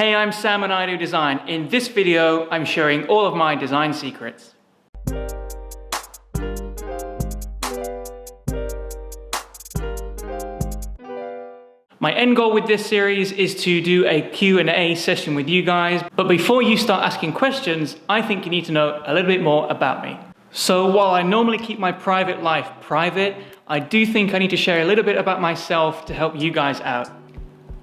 Hey, I'm Sam and I do design. In this video, I'm sharing all of my design secrets. My end goal with this series is to do a Q&A session with you guys, but before you start asking questions, I think you need to know a little bit more about me. So while I normally keep my private life private, I do think I need to share a little bit about myself to help you guys out.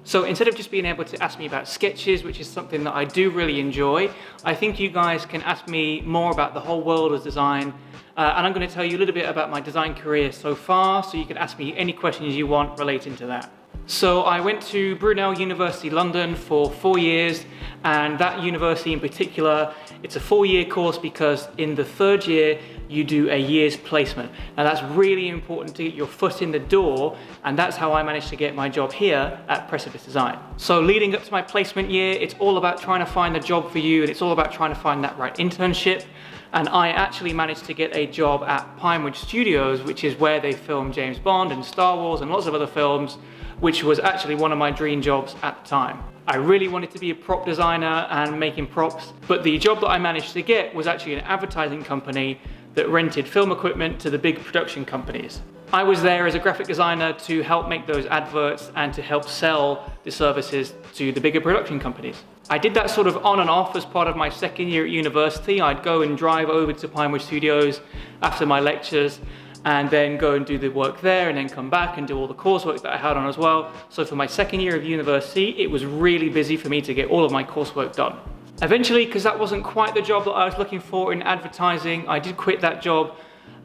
So instead of just being able to ask me about sketches, which is something that I do really enjoy, I think you guys can ask me more about the whole world of design. And I'm going to tell you a little bit about my design career so far, so you can ask me any questions you want relating to that. So I went to Brunel University London for 4 years, and that university in particular, it's a 4-year course because in the 3rd year you do a year's placement. Now that's really important to get your foot in the door, and that's how I managed to get my job here at Precipice Design. So leading up to my placement year, it's all about trying to find a job for you, and it's all about trying to find that right internship. And I actually managed to get a job at Pinewood Studios, which is where they film James Bond and Star Wars and lots of other films, which was actually one of my dream jobs at the time. I really wanted to be a prop designer and making props, but the job that I managed to get was actually an advertising company that rented film equipment to the big production companies. I was there as a graphic designer to help make those adverts and to help sell the services to the bigger production companies. I did that sort of on and off as part of my 2nd year at university. I'd go and drive over to Pinewood Studios after my lectures and then go and do the work there and then come back and do all the coursework that I had on as well. So for my 2nd year of university, it was really busy for me to get all of my coursework done. Eventually, because that wasn't quite the job that I was looking for in advertising, I did quit that job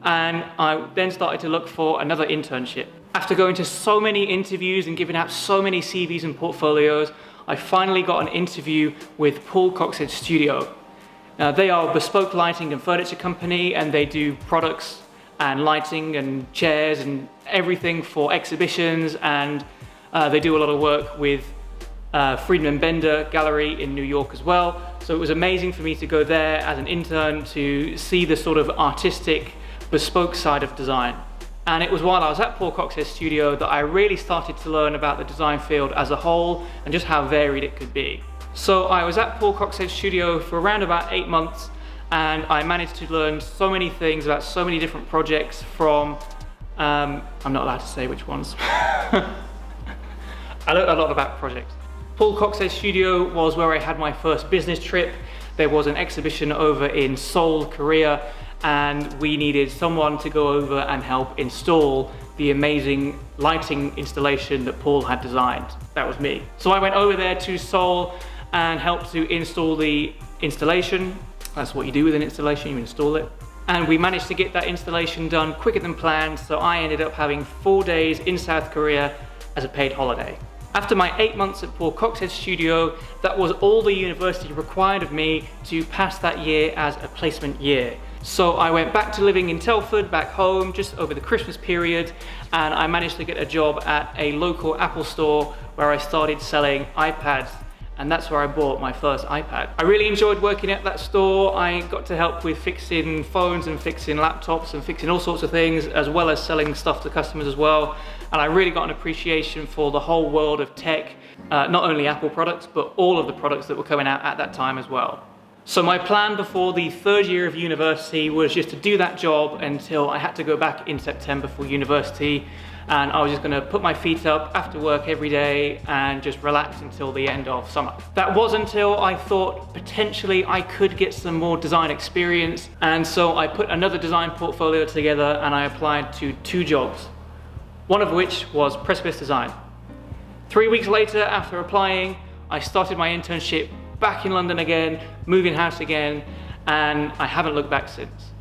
and I then started to look for another internship. After going to so many interviews and giving out so many CVs and portfolios, I finally got an interview with Paul Coxhead Studio. Now, they are a bespoke lighting and furniture company, and they do products and lighting and chairs and everything for exhibitions, and they do a lot of work with Friedman Bender Gallery in New York as well. So it was amazing for me to go there as an intern to see the sort of artistic, bespoke side of design. And it was while I was at Paul Coxhead Studio that I really started to learn about the design field as a whole and just how varied it could be. So I was at Paul Coxhead Studio for around about 8 months, and I managed to learn so many things about so many different projects from, I'm not allowed to say which ones. I learned a lot about projects. Paul Coxhead Studio was where I had my first business trip. There was an exhibition over in Seoul, Korea, and we needed someone to go over and help install the amazing lighting installation that Paul had designed. That was me. So I went over there to Seoul and helped to install the installation. That's what you do with an installation, you install it. And we managed to get that installation done quicker than planned, so I ended up having 4 days in South Korea as a paid holiday. After my 8 months at Paul Coxhead Studio, that was all the university required of me to pass that year as a placement year. So I went back to living in Telford, back home, just over the Christmas period, and I managed to get a job at a local Apple store where I started selling iPads, and that's where I bought my first iPad. I really enjoyed working at that store. I got to help with fixing phones and fixing laptops and fixing all sorts of things, as well as selling stuff to customers as well. And I really got an appreciation for the whole world of tech, not only Apple products, but all of the products that were coming out at that time as well. So my plan before the 3rd year of university was just to do that job until I had to go back in September for university, and I was just going to put my feet up after work every day and just relax until the end of summer. That was until I thought potentially I could get some more design experience, and so I put another design portfolio together and I applied to 2 jobs, one of which was Precipice Design. 3 weeks later, after applying, I started my internship back in London again, moving house again, and I haven't looked back since.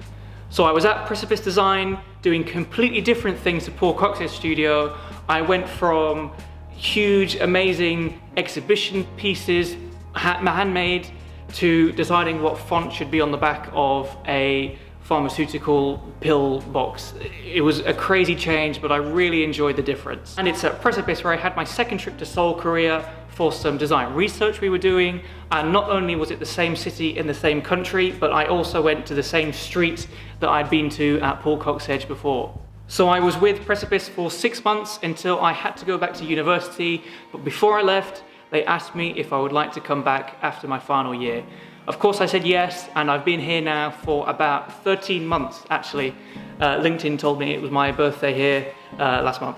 So I was at Precipice Design doing completely different things to Paul Coxhead Studio. I went from huge, amazing exhibition pieces, handmade, to deciding what font should be on the back of a pharmaceutical pill box. It was a crazy change, but I really enjoyed the difference. And it's at Precipice where I had my 2nd trip to Seoul, Korea for some design research we were doing. And not only was it the same city in the same country, but I also went to the same street that I'd been to at Paul Coxhead before. So I was with Precipice for 6 months until I had to go back to university. But before I left, they asked me if I would like to come back after my final year. Of course I said yes, and I've been here now for about 13 months actually. LinkedIn told me it was my birthday here last month.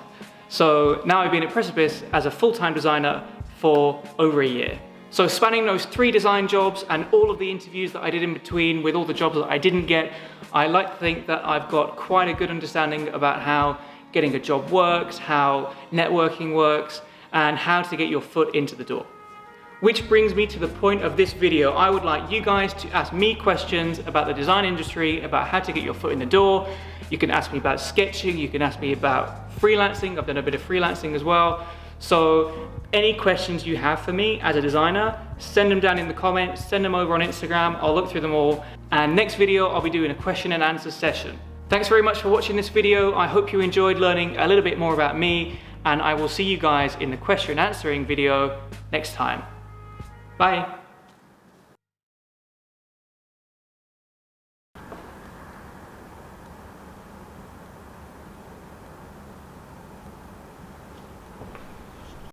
So now I've been at Precipice as a full-time designer for over a year. So spanning those 3 design jobs and all of the interviews that I did in between with all the jobs that I didn't get, I like to think that I've got quite a good understanding about how getting a job works, how networking works, and how to get your foot into the door. Which brings me to the point of this video. I would like you guys to ask me questions about the design industry, about how to get your foot in the door. You can ask me about sketching, you can ask me about freelancing. I've done a bit of freelancing as well. So any questions you have for me as a designer, send them down in the comments, send them over on Instagram. I'll look through them all. And next video, I'll be doing a question and answer session. Thanks very much for watching this video. I hope you enjoyed learning a little bit more about me, and I will see you guys in the question and answering video next time. Bye.